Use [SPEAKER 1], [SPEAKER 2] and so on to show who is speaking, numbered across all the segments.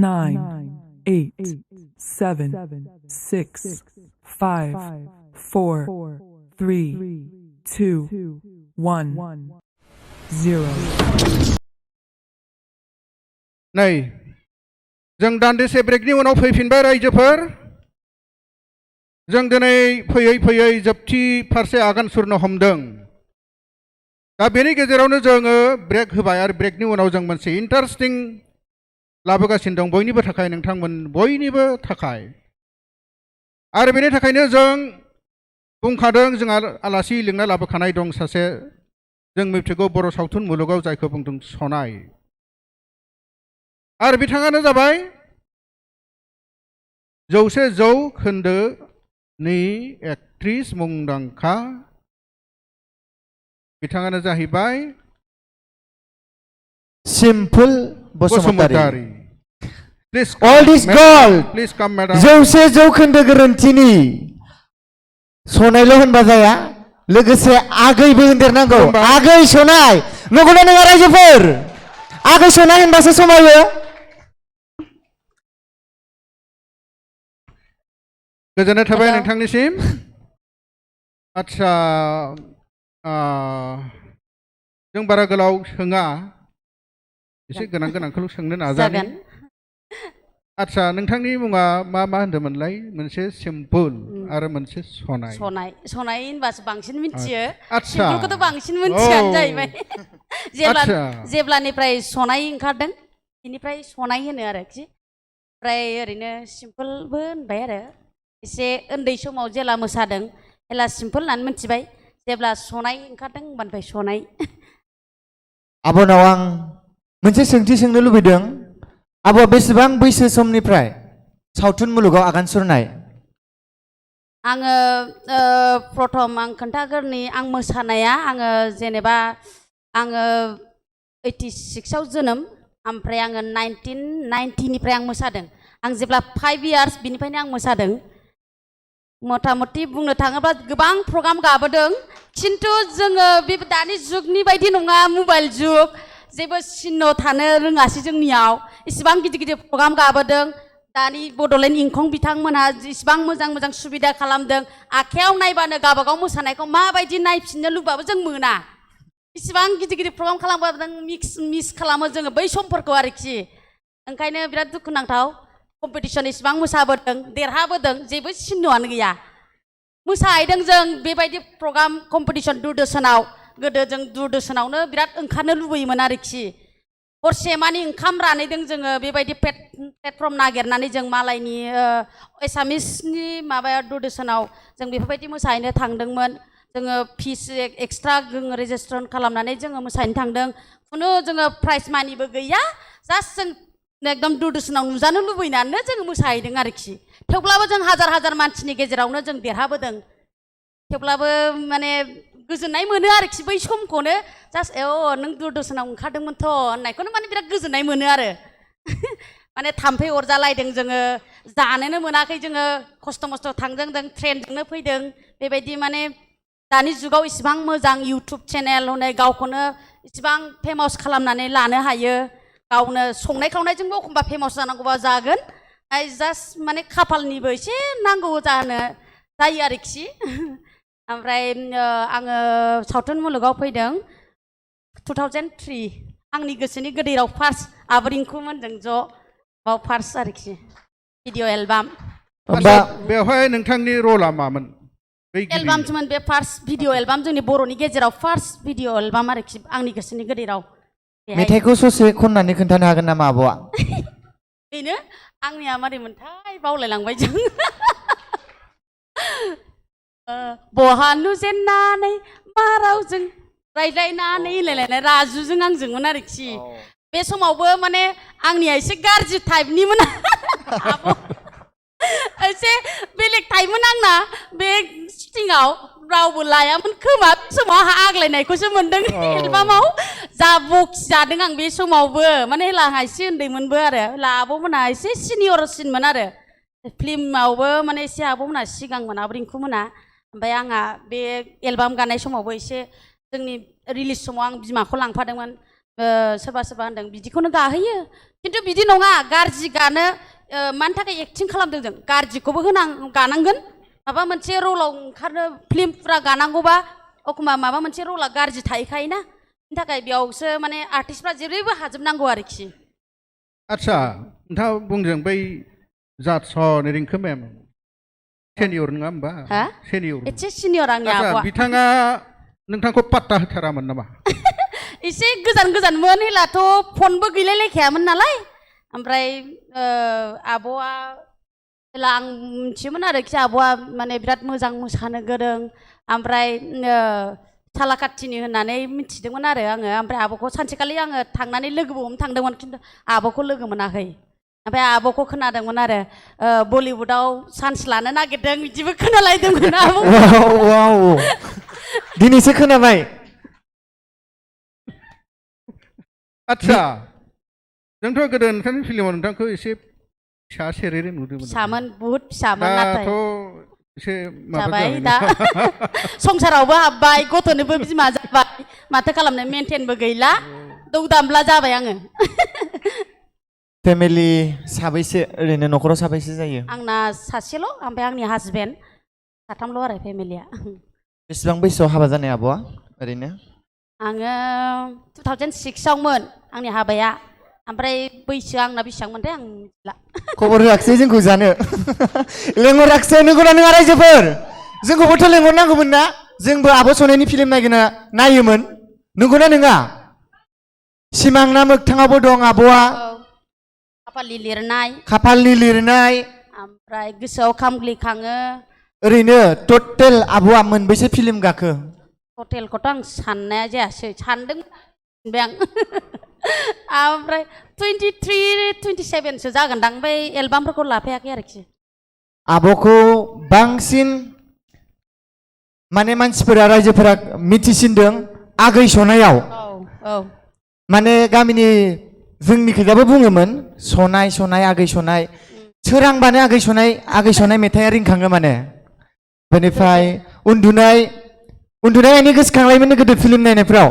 [SPEAKER 1] 9, 8, 7, 6, 5, 4, 3, 2, 1, 0.
[SPEAKER 2] नै जों दान्दिसे ब्रेकनि उनाव फैफिनबाय रायजोफोर जों दिनै फैयै फैयै जोबथि फारसे आगान सुरनो हमदों दा बेनि गेजेरावनो जोङो ब्रेक होबाय आरो ब्रेकनि उनाव जों मोनसे इन्टारेस्टिं लाबोगासिनो दं बयनिबो थाखाय नोंथांमोन बयनिबो थाखाय आरो बेनि थाखायनो जों बुंखादों जोंहा आलासि लिंना लाबोखानाय दं सासे जों मिथिगौ बर' सावथुन मुलुगाव जायखौ बुंदों सनाय आरो बिथाङानो जाबाय 100 जौखोन्दोनि एक्ट्रिस मुंदांखा बिथाङानो जाहैबाय
[SPEAKER 3] Simple Basumatary.
[SPEAKER 2] Please
[SPEAKER 3] All this gold.
[SPEAKER 2] Please come, madam.
[SPEAKER 3] 100 जौखोन्दो गोरोन्थिनि सनायल' होनबा जाया लोगोसे आगैबो होनदेरनांगौ आगै सनाय नंगौना नङा रायजोफोर आगै सनाय होनबासो समायो
[SPEAKER 2] गोजोननाय थाबाय नोंथांनिसिम आच्छा जों बारा गोलाव सोङा एसे गोनांखौल' सोंनो नाजागोन आच्छा नोंथांनि मुङा मा होनदोंमोनलाय मोनसे सिम्पोल आरो मोनसे सनाय
[SPEAKER 4] सनाय होनबासो बांसिन मिथियो
[SPEAKER 2] आच्छा
[SPEAKER 4] सिम्पोलखौथ' बांसिन मिथियानो जाहैबाय जेब्लानिफ्राय सनाय ओंखारदों बेनिफ्राय सनाय होनो आरोखि ओमफ्राय ओरैनो सिम्पोलबो होनबाय आरो एसे उन्दै समाव जेला मोसादों हेला सिम्पोल होननानै मिथिबाय जेब्ला सनाय ओंखारदों होनबानिफ्राय सनाय
[SPEAKER 3] आब'नाव आं मोनसे सोंथि सोंनो लुबैदों आब'आ बेसेबां बैसो समनिफ्राय सावथुन मुलुगाव आगान सुरनाय
[SPEAKER 4] आङो प्रथम आं खोन्थागोरनि आं मोसानाया आङो जेनेबा आङो 86 आव जोनोम ओमफ्राय आङो 1990निफ्राय आं मोसादों आं जेब्ला 5 इयार्स बिनिफ्रायनो आं मोसादों मथा मथि बुंनो थाङोब्ला गोबां प्रग्राम गाबोदों खिन्थु जोङो बे दानि जुगनि बायदि नङा मबाइल जुग जेबो सिन थानो रोङासै जोंनियाव इसिबां गिदिर प्रग्राम गाबोदों दानि बड'लेण्ड इंखं बिथांमोनहा इसिबां मोजां सुबिदा खालामदों आखायाव नायबानो गावबागाव मोसानायखौ माबायदि नायफिननो लुबैबाबो जों मोना इसिबां गिदिर प्रग्राम खालामबाबो जों मिस खालामो जोङो बै समफोरखौ आरोखि ओंखायनो बिराद दुखुनांथाव कम्पिटिसन इसिबां मोसाबोदों देरहाबोदों जेबो सिनआनो गैया मोसाहैदों जों बेबायदि प्रग्राम कम्पिटिसन दूरदर्शनाव गोदो जों दूरदर्शनावनो बिराद ओंखारनो लुबैयोमोन आरोखि हरसे मानि ओंखाम रानैदों जोङो बेबायदि प्लेटफर्म नागिरनानै जों मालायनि एसामिसनि माबाया दूरदर्शनाव जों बेफोरबायदि मोसाहैनो थांदोंमोन जोङो फिस एक्सट्रा रेजिस्ट्रेसन खालामनानै जोङो मोसाहैनो थांदों खुनु जोङो प्राइज मानिबो गैया जास्ट जों एकदम दूरदर्शनाव नुजानो लुबैनानै जोङो मोसाहैदों आरोखि थेवब्लाबो जों हाजार मानसिनि गेजेरावनो जों देरहाबोदों थेवब्लाबो माने गोजोननाय मोनो आरोखि बै समखौनो जास्ट नों दूरदर्शनाव ओंखारदोंमोनथ' होननायखौनो माने बिराद गोजोननाय मोनो आरो माने थाम्फै अरजालायदों जोङो जानोनो मोनाखै जोङो खस्थ' मस्थ' थांदों जों ट्रेनजोंनो फैदों बेबायदि माने दानि जुगाव इसिबां मोजां इउटुब चेनेल हनै गावखौनो इसिबां फेमास खालामनानै लानो हायो गावनो संनाय खावनायजोंबो एखमबा फेमास जानांगौबा जागोन जास्ट माने खाफालनिबो एसे नांगौ जायो आरोखि ओमफ्राय आङो सावथुन मुलुगाव फैदों 2003 आंनि गोसोनि गोदैराव फार्स्ट आबरिंखुमोनजों ज' बाव फार्स्ट आरोखि भिडिअ एलबाम
[SPEAKER 2] बेवहाय नोंथांनि रला मामोन
[SPEAKER 4] एलबामसोमोन बे फार्स्ट भिडिअ एलबाम जोंनि बर'नि गेजेराव फार्स्ट भिडिअ एलबाम आरोखि आंनि गोसोनि गोदैराव
[SPEAKER 3] मेथाइखौ ससे खननानै खोन्थानो हागोन नामा आब'आ
[SPEAKER 4] बेनो आंनिया मारैमोनथाय बावलायलांबाय जों बहा नुजेननानै मा रावजों रायज्लायनानै होनलायलायनाय राजुजों आंजोंमोन आरोखि बे समावबो माने आंनिया एसे गाज्रि टाइपनिमोन एसे बेलेग टाइपमोन आंना बे शुटिंआव रावबो लायामोन खोमा समाव आग्लायनायखौसो मोनदों एलबामाव जा बखि जादों आं बे समावबो माने लाहा एसे उन्दैमोनबो आरो आब'मोनहा एसे सिनियरसिनमोन आरो फिल्मावबो माने एसे आब'मोनहा सिगांमोन आबरिंखुमोना ओमफ्राय आंहा बे एलबाम गानाय समावबो एसे जोंनि रिलिज समाव आं बिमाखौ लांफादोंमोन सोरबा सोरबा होनदों बिदिखौनो गाहोयो खिन्थु बिदि नङा गाज्रि गानो मानि थाखाय एक्टिं खालामदों जों गाज्रिखौबो गानांगोन माबा मोनसे रलाव ओंखारनो फिल्म फुरा गानांगौबा एखमबा माबा मोनसे रला गाज्रि थाहैखायोना बिनि थाखाय बेयावसो माने आर्टिस्टफ्रा जेरैबो हाजोबनांगौ आरोखि
[SPEAKER 2] आदसा नोंथाङा बुंदों बै जाथसनि रिंखो मेम सेनियर नङा होमबा सेनियर
[SPEAKER 4] एसे सिनियर आंनि आब'आ
[SPEAKER 2] बिथाङा नोंथांखौ पात्ता होथारामोन नामा
[SPEAKER 4] एसे गोजान गोजानमोन हेलाथ' फनबो गैलायलायखायामोन नालाय ओमफ्राय आब'आ हेला आं मिथियोमोन आरोखि आब'आ माने बिराद मोजां मोसानो गोरों ओमफ्राय सालाकाथिनि होननानै मिथिदोंमोन आरो आङो ओमफ्राय आब'खौ सानसेखालि आङो थांनानै लोगोबो हमनो थांदोंमोन खिन्थु आब'खौ लोगो मोनाखै ओमफ्राय आब'खौ खोनादोंमोन आरो बलिउडआव चान्स लानो नागिरदों बिदिबो खोनालायदोंमोन आब'
[SPEAKER 3] दिनैसो खोनाबाय
[SPEAKER 2] आदसा जोंथ' गोदो नोंथांनि फिल्माव नोंथांखौ एसे फिसा सेरेरे नुदोंमोन
[SPEAKER 4] फिसामोन बुहुद फिसामोन नाथाय
[SPEAKER 2] एसे
[SPEAKER 4] जाबाय दा संसारावबो हाबबाय गथ'नोबो बिमा जाबाय माथो खालामनो मेनटेनबो गैला दौदामब्ला जाबाय आङो
[SPEAKER 3] फेमिलि साबैसे ओरैनो न'खराव साबैसे जायो
[SPEAKER 4] आंना सासेल' ओमफ्राय आंनि हासबेन्ड साथामल' आरो फेमिलिया
[SPEAKER 3] बेसेबां बैसोआव हाबा जानाय आब'आ ओरैनो
[SPEAKER 4] आङो 2006आवमोन आंनि हाबाया ओमफ्राय बैसोआ आंना बेसेबांमोनथाय आं मिथिला
[SPEAKER 3] खबर होआखिसै जोंखौ जानो लेंहराखिसै नंगौना नङा रायजोफोर जोंखौबोथ' लेंहरनांगौमोन ना जोंबो आब' सनायनि फिल्म नायोमोन नंगौना नङा सिमां ना मोगथाङावबो दं आब'आ खाफालनि लिरनाय
[SPEAKER 4] ओमफ्राय गोसोआव खामग्लिखाङो ओरैनो
[SPEAKER 3] टटेल आब'आ मोनबेसे फिल्म गाखो
[SPEAKER 4] टटेलखौथ' आं साननाया जायासै सानदों आं ओमफ्राय 23-27सो जागोनदां ओमफ्राय एलबामफोरखौ लाफायाखै आरोखि
[SPEAKER 3] आब'खौ बांसिन माने मानसिफोरा रायजोफोरा मिथिसिनदों आगै सनायाव माने गामिनि जोंनि खैजाबो बुङोमोन सनाय सनाय आगै सनाय सोरांबानो आगै सनाय मेथाइआ रिंखाङो माने बेनिफ्राय उन्दुनायनि गोसोखांलायोमोन गोदो फिल्म नायनायफ्राव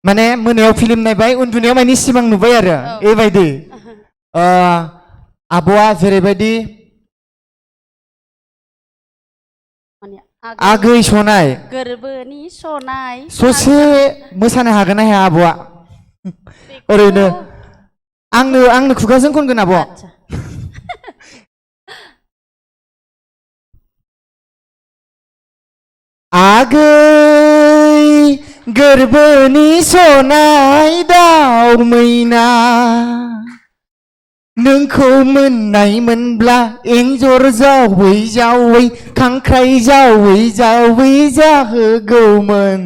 [SPEAKER 3] माने मोनायाव फिल्म नायबाय उन्दुनायाव माने सिमां नुबाय आरो एबायदि आब'आ जेरैबायदि आगै सनाय
[SPEAKER 4] गोरबोनि सनाय
[SPEAKER 3] ससे मोसानो हागोन ना हाया आब'आ ओरैनो आंनो खुगाजों खनगोन आब' आगै गोरबोनि सनाय दाउ मैना नोंखौ मोननाय मोनब्ला एन्जर जावै जावै खांख्राइ जावै जावै जाहोगौमोन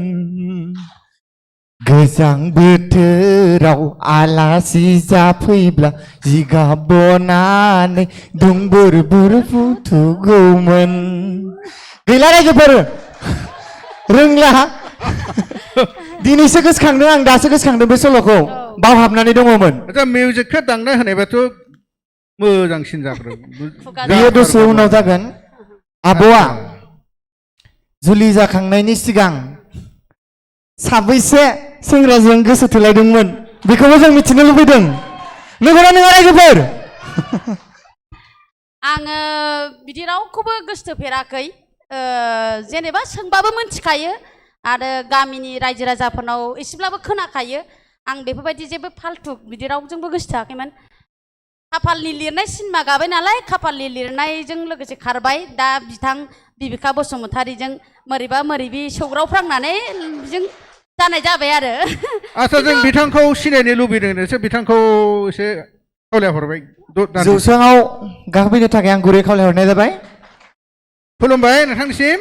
[SPEAKER 3] गोजां बोथोराव आलासि जाफैब्ला जिगाब बनानै दुंबुर बुर फुथुगौमोन गैला रायजोफोर रोंला दिनैसो गोसोखांदों आं दासो गोसोखांदों बे सल'खौ बावहाबनानै दङमोन
[SPEAKER 2] मिउजिकखौ दांना होनायबाथ' मोजांसिन जागोन
[SPEAKER 3] बेयो दसे उनाव जागोन आब'आ जुलि जाखांनायनि सिगां साबैसे सेंग्राजों गोसो थोलायदोंमोन बेखौबो जों मिथिनो लुबैदों नंगौना नङा रायजोफोर
[SPEAKER 4] आङो बिदि रावखौबो गोसोथोफेराखै जेनेबा सोंबाबो मिथिखायो आरो गामिनि रायजो राजाफोरनाव एसेब्लाबो खोनाखायो आं बेफोरबायदि जेबो फाल्थु बिदि रावजोंबो गोसोथोआखैमोन खाफालनि लिरनाय सिनेमा गाबाय नालाय खाफालनि लिरनायजों लोगोसे खारबाय दा बिथां बिबिका बसुमतारीजों मोरैबा मोरैबि सौग्रावफ्रांनानै बिजों जानाय जाबाय आरो
[SPEAKER 2] आচ্ছা जों बिथांखौ सिनायनो लुबैदों एसे बिथांखौ एसे खावलायहरबाय
[SPEAKER 3] जौस्राङाव गाखोफैनो थाखाय आं गुरै खावलायहरनाय जाबाय
[SPEAKER 2] खुलुमबाय नोंथांनिसिम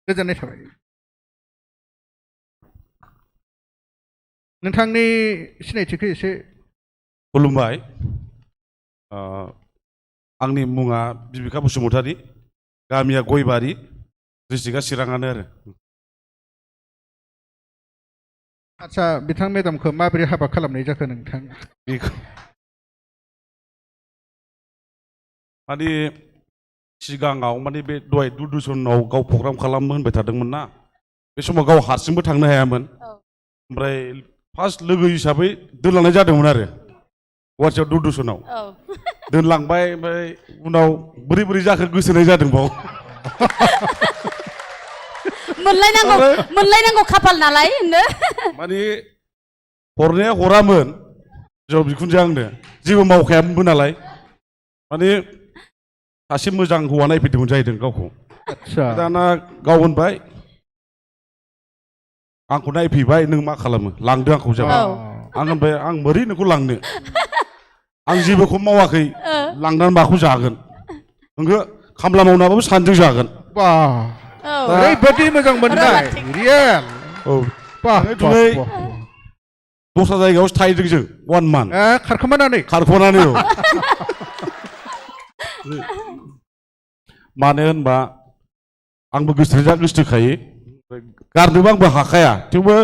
[SPEAKER 2] गोजोननाय थाबाय नोंथांनि सिनायथिखौ एसे
[SPEAKER 5] खुलुमबाय आंनि मुङा बिबिका बसुमतारी गामिया गयबारि डिस्ट्रिक्टआ चिराङानो आरो
[SPEAKER 2] आচ্ছা बिथां मेडामखौ माबोरै हाबा खालामनाय जाखो नोंथां
[SPEAKER 5] बेखौ माने सिगाङाव माने बे दहाय दूरदर्शनाव गाव प्रग्राम खालामो होनबाय थादोंमोन ना बे समाव गाव हारसिंबो थांनो हायामोन ओमफ्राय फार्स्ट लोगो हिसाबै दोनलांनाय जादोंमोन आरो गुवाहाटियाव दुरदर्शनाव दोनलांबाय ओमफ्राय उनाव बोरै बोरै जाखो गोसोनाय जादों बाव
[SPEAKER 4] मोनलायनांगौ खाफाल नालाय
[SPEAKER 5] माने हरनाया हरामोन जौ बिखुनजोआ आंनो जेबो मावखायामोनबो नालाय माने सासे मोजां हौवा नायफैदोंमोन जाहैदों गावखौ दाना गाव होनबाय आंखौ नायफैबाय नों मा खालामो लांदो आंखौ जाबाय आं होनबाय आं बोरै नोंखौ लांनो आं जेबोखौ मावाखै लांनानै माखौ जागोन नोंखौ खामला मावनाबाबो सानजों जागोन
[SPEAKER 2] ओरैबायदि मोजां मोननाय रियेल
[SPEAKER 5] दिनै दस्रा जायगायावसो थाहैदों जों 1 मान्थ
[SPEAKER 2] खारखोमानानै
[SPEAKER 5] औ मानो होनबा आंबो गोसोथोखायो गारनोबो आंबो हाखाया थेवबो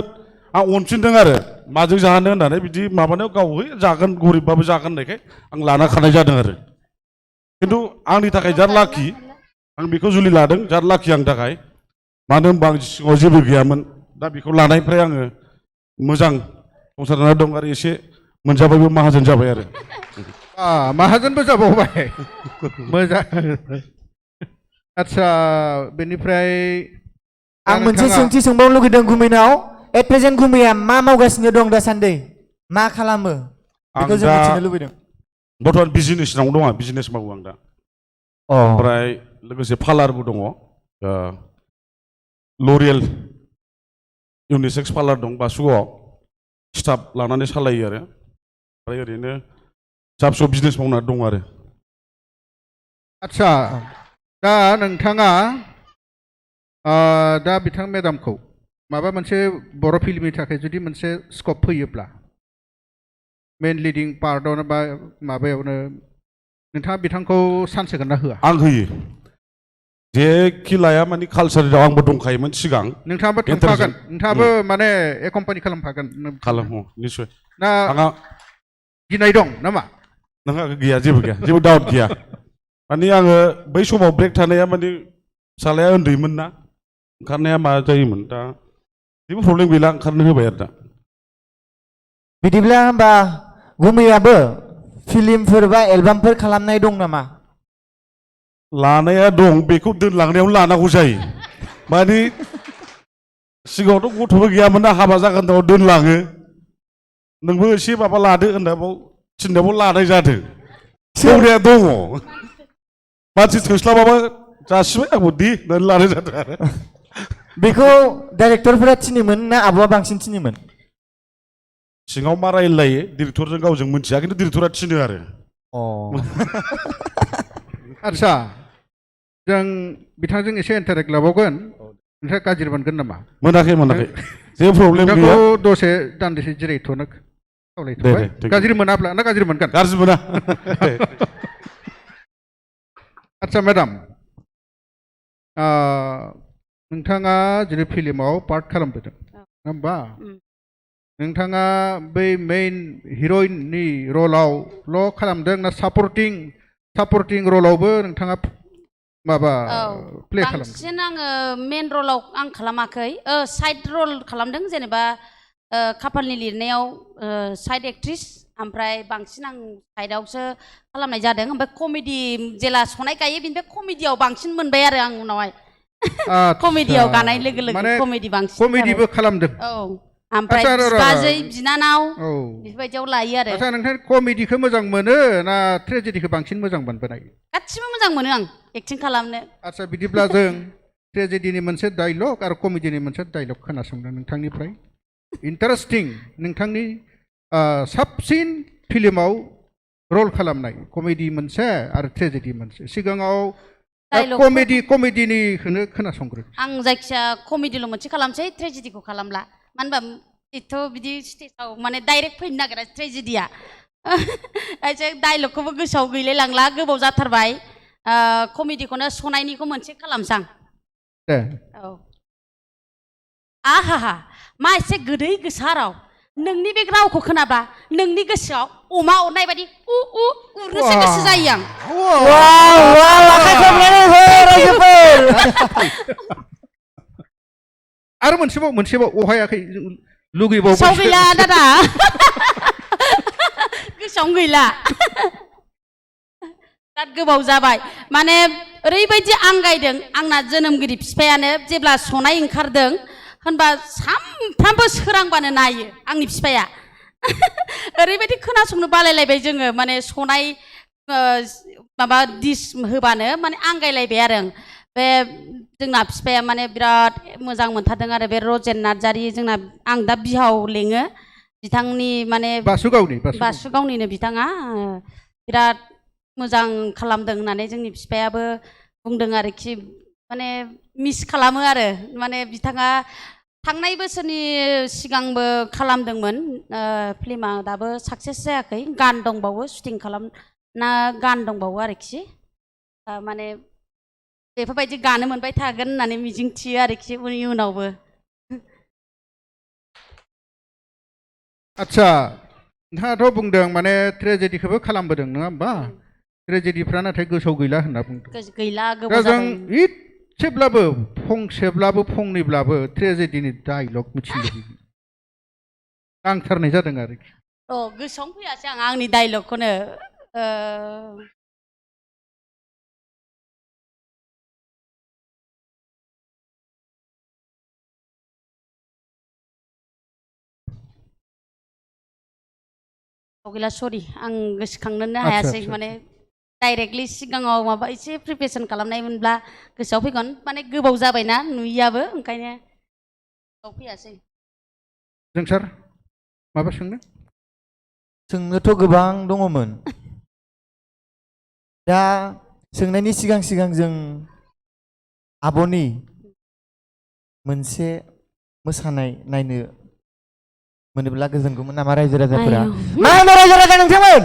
[SPEAKER 5] आं अनफिनदों आरो माजों जाहोनो होननानै बिदि माबानायाव गाव जागोन गरिबबाबो जागोन होननायखाय आं लाना खानाय जादों आरो खिन्थु आंनि थाखाय जाद लाखि आं बेखौ जुलि लादों जाद लाखि आंनि थाखाय मानो होनबा आं सिगाङाव जेबो गैयामोन दा बेखौ लानायनिफ्राय आङो मोजां संसार जाना दं आरो एसे मोनजाबायबो माहाजोन जाबाय आरो
[SPEAKER 2] माहाजोनबो जाबावबाय मोजां आदसा बेनिफ्राय
[SPEAKER 3] आं मोनसे सोंथि सोंबावनो लुगैदों गुमैनाव एट प्रेजेन्ट गुमैया मा मावगासिनो दं दासान्दि मा खालामो बेखौ जों मिथिनो लुबैदों
[SPEAKER 5] बर्थमान बिजनेसाव दङ बिजनेस मावो आं दा ओमफ्राय लोगोसे पार्लारबो दङ लरियेल इउनिसेक्स पार्लार दं बासुगावआव स्टाफ लानानै सालायो आरो ओमफ्राय ओरैनो फिसा फिसौ बिजनेस मावना दं आरो
[SPEAKER 2] आदसा दा नोंथाङा दा बिथां मेडामखौ माबा मोनसे बर' फिल्मनि थाखाय जुदि मोनसे स्कप फैयोब्ला मेन लिडिं पार्टआवनो बा माबायावनो नोंथाङा बिथांखौ चान्स होगोन ना होआ
[SPEAKER 5] आं होयो जेखि लाया माने कालसाराव आंबो दंखायोमोन सिगां
[SPEAKER 2] नोंथाङाबो थांफागोन नोंथाङाबो माने एकम्पानि खालामफागोन
[SPEAKER 5] निस्सय
[SPEAKER 2] ना
[SPEAKER 5] आंहा
[SPEAKER 2] गिनाय दं नामा
[SPEAKER 5] नोंहा गैया जेबो डाउट गैया माने आङो बै समाव ब्रेक थानाया माने फिसालाया उन्दैमोन ना ओंखारनाया मा जायोमोन दा जेबो प्रब्लेम गैला ओंखारनो होबाय आरो दा
[SPEAKER 3] बिदिब्ला होमबा गुमैयाबो फिल्मफोर बा एलबामफोर खालामनाय दं नामा
[SPEAKER 5] लानाया दं बेखौ दोनलांनायावनो लानांगौ जायो माने सिगाङावथ' गथ'बो गैयामोन ना हाबा जागोन उनाव दोनलाङो नोंबो एसे माबा लादो होननायाव थिननायावबो लानाय जादों दंनाया दङ मानसि थोस्लाबाबा जासिबाय आंबो दि होननानै लानाय जादों आरो
[SPEAKER 3] बेखौ डाइरेक्टरफोरा थिनोमोन ना आब'आ बांसिन थिनोमोन
[SPEAKER 5] सिङाव मा रायलायो डिरेक्टरजों गावजों मिथिया खिन्थु डिरेक्टरा थिनो आरो
[SPEAKER 2] आदसा जों बिथांजों एसे इन्टारेक्ट लाबावगोन नोंथाङा गाज्रि मोनगोन नामा
[SPEAKER 5] मोनाखै जेबो प्रब्लेम गैया
[SPEAKER 2] दसे दान्दिसे जिरायथ'नो खावलायथ'बाय गाज्रि मोनाब्ला ना गाज्रि मोनगोन
[SPEAKER 5] गाज्रि मोना
[SPEAKER 2] आदसा मेडाम नोंथाङा जुदि फिल्माव पार्ट खालामबोदों नङा होमबा नोंथाङा बै मेइन हिर'इननि रलावल' खालामदों ना सापर्टिं रलावबो नोंथाङा माबा प्ले खालामदों
[SPEAKER 4] बांसिन आङो मेइन रलाव आं खालामाखै साइड रल खालामदों जेनेबा खाफालनि लिरनायाव साइड एक्ट्रिस ओमफ्राय बांसिन आं साइडआवसो खालामनाय जादों ओमफ्राय कमेडि जेला सनाय गायो बिनिफ्राय कमेडियाव बांसिन मोनबाय आरो आं उनावहाय कमेडियाव गानाय लोगो लोगो कमेडि बांसिन
[SPEAKER 2] कमेडिबो खालामदों
[SPEAKER 4] ओमफ्राय बिबाजै बिनानाव बेफोरबायदियाव लायो आरो
[SPEAKER 2] आदसा नोंथां कमेडिखौ मोजां मोनो ना ट्रेजेडिखौ बांसिन मोजां मोनबोनाय
[SPEAKER 4] गासिबो मोजां मोनो आं एक्टिं खालामनो
[SPEAKER 2] आदसा बिदिब्ला जों ट्रेजेडिनि मोनसे डायलग आरो कमेडिनि मोनसे डायलग खोनासंदों नोंथांनिफ्राय इन्टारेस्टिं नोंथांनि साबसिन फिल्माव रल खालामनाय कमेडि मोनसे आरो ट्रेजेडि मोनसे सिगाङाव कमेडिनिखौनो खोनासंग्रो
[SPEAKER 4] आं जायखिया कमेडिल' मोनसे खालामसै ट्रेजेडिखौ खालामला मानो होनबा एथ' बिदि स्टेजाव माने डाइरेक्ट फैनो नागिरा ट्रेजेडिया एसे डायलगखौबो गोसोआव गैलाय लांला गोबाव जाथारबाय कमेडिखौनो सनायनिखौ मोनसे खालामसां
[SPEAKER 2] दे
[SPEAKER 4] आहा मा एसे गोदै गोसा राव नोंनि बे रावखौ खोनाब्ला नोंनि गोसोआव अमा अरनाय बायदि उरनोसो गोसो जायो आं
[SPEAKER 2] आरो मोनसेबाव अहायाखै लुगैबावबायसो
[SPEAKER 4] गोसोआव गैला दादा गोसोआवनो गैला बिराद गोबाव जाबाय माने ओरैबायदि आंगायदों आंना जोनोमगिरि बिफायानो जेब्ला सनाय ओंखारदों होनबा सानफ्रामबो सोरांबानो नायो आंनि बिफाया ओरैबायदि खोनासंनो बालायलायबाय जोङो माने सनाय माबा दिस होबानो माने आंगायलायबाय आरो बे जोंना बिफाया माने बिराद मोजां मोनथारदों आरो बे रजेन नार्जारि जोंना आं दा बिहाव लेङो बिथांनि माने बासुगावनिनो बिथाङा बिराद मोजां खालामदों होननानै जोंनि बिफायाबो बुंदों आरोखि माने मिस खालामो आरो माने बिथाङा थांनाय बोसोरनि सिगांबो खालामदोंमोन फिल्मा दाबो साक्सेस जायाखै गान दंबावो शुटिं खालामना गान दंबावो आरोखि माने बेफोरबायदि गानो मोनबाय थागोन होननानै मिजिं थियो आरोखि इयुनावबो
[SPEAKER 2] आच्छा नोंथाङाथ' बुंदों माने ट्रेजेडिखौबो खालामबोदों नङा होमबा ट्रेजेडिफ्रा नाथाय गोसोआव गैला होनना बुंदों
[SPEAKER 4] गैला
[SPEAKER 2] दा
[SPEAKER 4] गोबाव
[SPEAKER 2] जों
[SPEAKER 4] जाबाय
[SPEAKER 2] इसेब्लाबो फंसेब्लाबो फंनैब्लाबो ट्रेजेडिनि डायलग मिथिनो लुबैयो नांथारनाय जादों आरोखि
[SPEAKER 4] गोसोआवनो फैयासै आंनि डायलगखौनो गैला सरि आं गोसोखांनोनो हायासै माने डाइरेक्टलि सिगाङाव माबा एसे प्रिपेरेसन खालामनायमोनब्ला गोसोआव फैगोन माने गोबाव जाबायना नुयियाबो ओंखायनो गोसोआव फैयासै
[SPEAKER 2] जों सार माबा
[SPEAKER 3] सोंनोथ' गोबां दङमोन दा सोंनायनि सिगां सिगां जों आब'नि मोनसे मोसानाय नायनो मोनोब्ला गोजोनगौमोन नामा रायजो राजाफोरा मा होनो रायजो राजा नोंथांमोन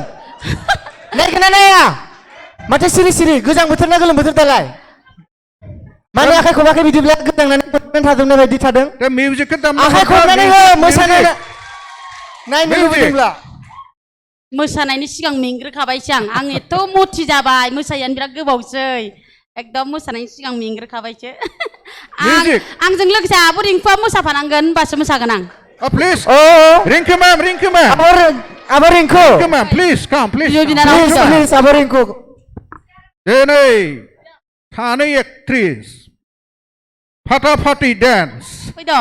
[SPEAKER 3] नायगोना नाया माथो सिरि सिरि गोजां बोथोर ना गोलोम बोथोर दालाय माने आखाइ खबाखै बिदिब्ला गोजांनानै थाजोबनाय बायदि थादों
[SPEAKER 2] मिउजिकखौ दामना
[SPEAKER 3] आखाइ खबनानै हो मोसानाय नायनो लुबैदोंब्ला
[SPEAKER 4] मोसानायनि सिगां मेंग्रोखाबायसो आं एथ' मथि जाबाय मोसायानो बिराद गोबावसै एकदम मोसानायनि सिगां मेंग्रोखाबायसो आंजों लोगोसे आब' रिंकुआ मोसाफानांगोन होनबासो मोसागोन आं
[SPEAKER 2] please Rinku ma'am
[SPEAKER 3] Abang Rinku
[SPEAKER 2] ma'am please come please
[SPEAKER 3] Abang Rinku
[SPEAKER 2] ini सानै एक्ट्रिस फाटाफाटि डान्स
[SPEAKER 4] फैद'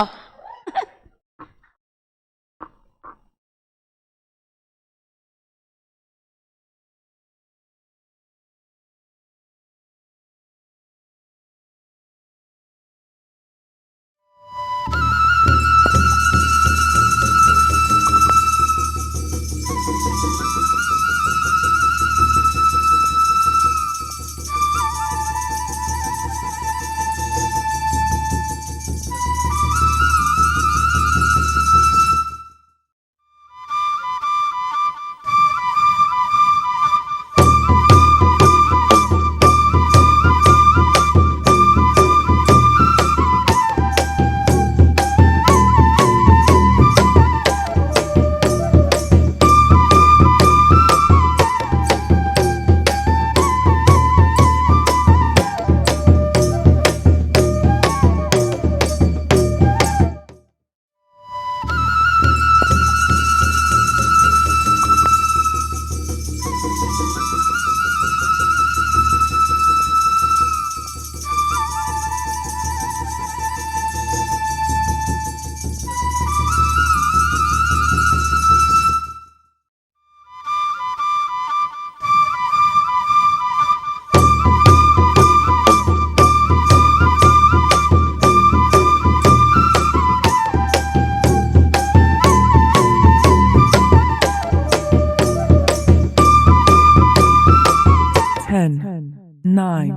[SPEAKER 1] 9,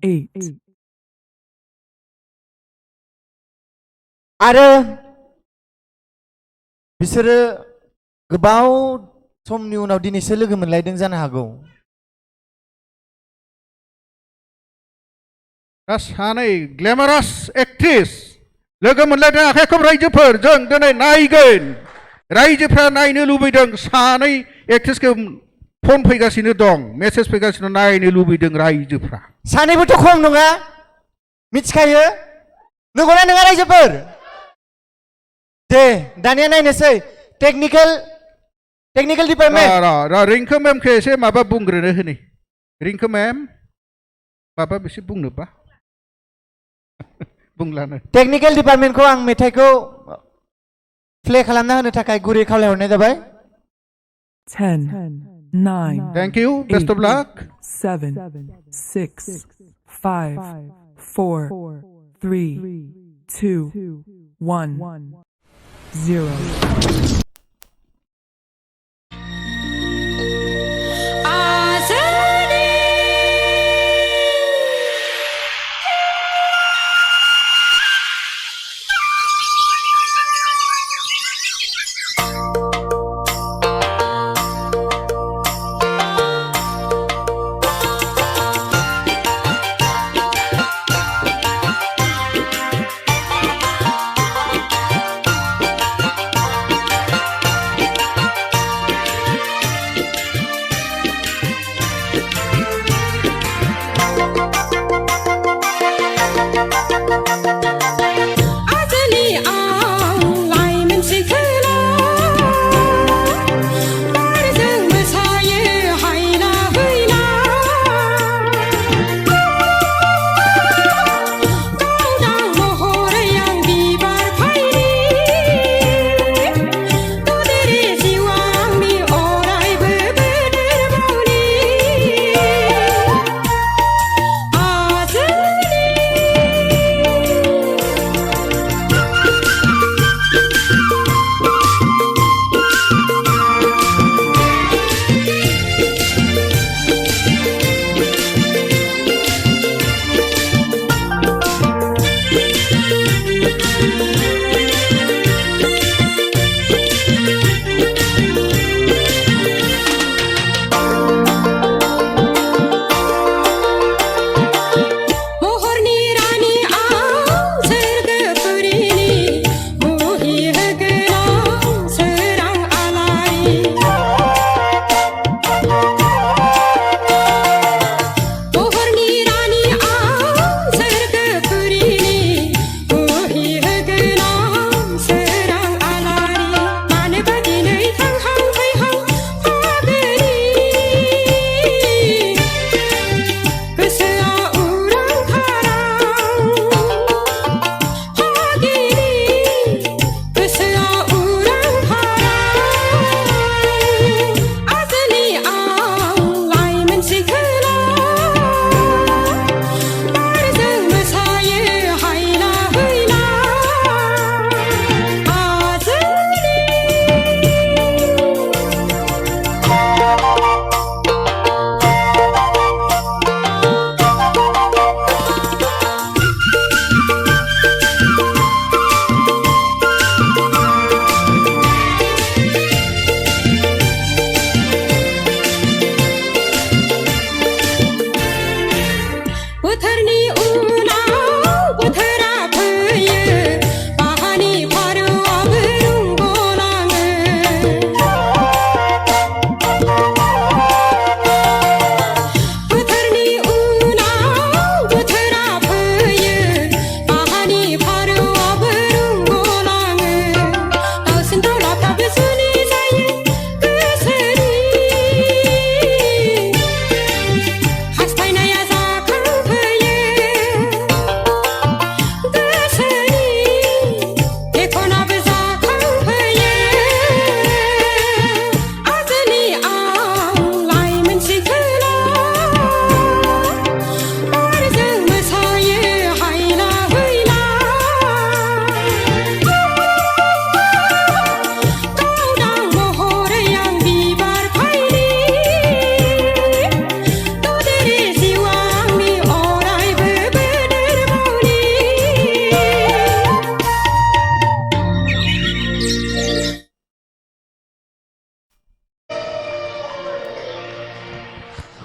[SPEAKER 1] 8.
[SPEAKER 3] आरो बिसोरो गोबाव समनि उनाव दिनैसो लोगो मोनलायदों जानो हागौ।
[SPEAKER 2] दा सानै ग्लेमारास एक्ट्रिस लोगो मोनलायदों आखाइ खब रायजोफोर जों दिनै नायगोन रायजोफ्रा नायनो लुबैदों सानै एक्ट्रिसखौ फन फैगासिनो दं मेसेज फैगासिनो नायनो लुबैदों रायजोफ्रा
[SPEAKER 3] सानैबोथ' खम नङा मिथिखायो नंगौना नङा रायजोफोर दे दानिया नायनोसै टेक्निकेल डिपार्टमेन्ट
[SPEAKER 2] रिंकु मेमखौ एसे माबा बुंग्रोनो होनि रिंकु मेम माबा बेसे बुंनोबा बुंलानो
[SPEAKER 3] टेक्निकेल डिपार्टमेन्टखौ आं मेथाइखौ प्ले खालामना होनो थाखाय गुरै खावलायहरनाय जाबाय
[SPEAKER 1] 10, 9,
[SPEAKER 2] Thank you. Best of
[SPEAKER 1] 8,
[SPEAKER 2] luck.
[SPEAKER 1] 7, 6, 5, 4, 3, 2, 1, 0.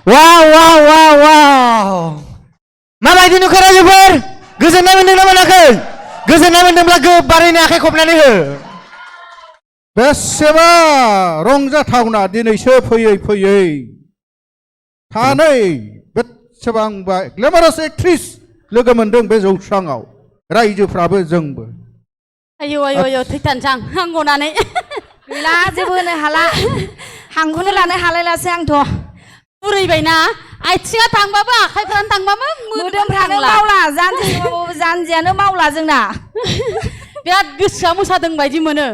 [SPEAKER 3] Wow. Mabaयदि नुखो रायजोफोर गोजोननाय मोनदोंना मोनाखै गोजोननाय मोनदोंब्ला गोबारैनो आखाइ खबनानै हो
[SPEAKER 2] बेसेबा रंजाथावना दिनैसो फैयै सानै बेसेबांबा ग्लेमारास एक्ट्रिस लोगो मोनदों बे जौस्राङाव रायजोफ्राबो जोंबो
[SPEAKER 4] आयौ आयौ आयौ थैथारनोसै आं गनानै
[SPEAKER 6] गैला जेबो होनो हाला हांखौनो लानो हालायलासै आंथ'
[SPEAKER 4] बुरैबायना आथिङा थांबाबो आखाइफ्रानो थांबाबो
[SPEAKER 6] मोदोमफ्रानो मावला जानजियानो मावला जोंना
[SPEAKER 4] बिराद गोसोआ मोसादों बायदि मोनो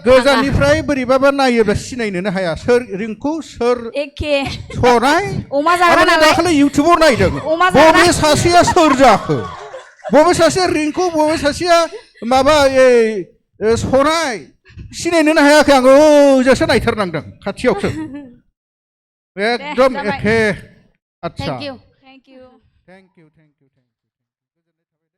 [SPEAKER 2] गोजाननिफ्राय बोरैबाबा नायोब्ला सिनायनोनो हाया सोर रिंकु सोर
[SPEAKER 6] एखे
[SPEAKER 2] सनाय
[SPEAKER 6] अमा जाग्रा नालाय
[SPEAKER 2] दाखालि इउटुबाव नायदों
[SPEAKER 6] अमा जाग्रा
[SPEAKER 2] बबे सासेया सोर जाखो बबे सासेया रिंकु बबे सासेया माबा सनाय सिनायनोनो हायाखै आं ओजासो नायथारनांदों खाथियावसो एकदम एखे आच्छा
[SPEAKER 4] थेंक इउ
[SPEAKER 2] थेंक इउ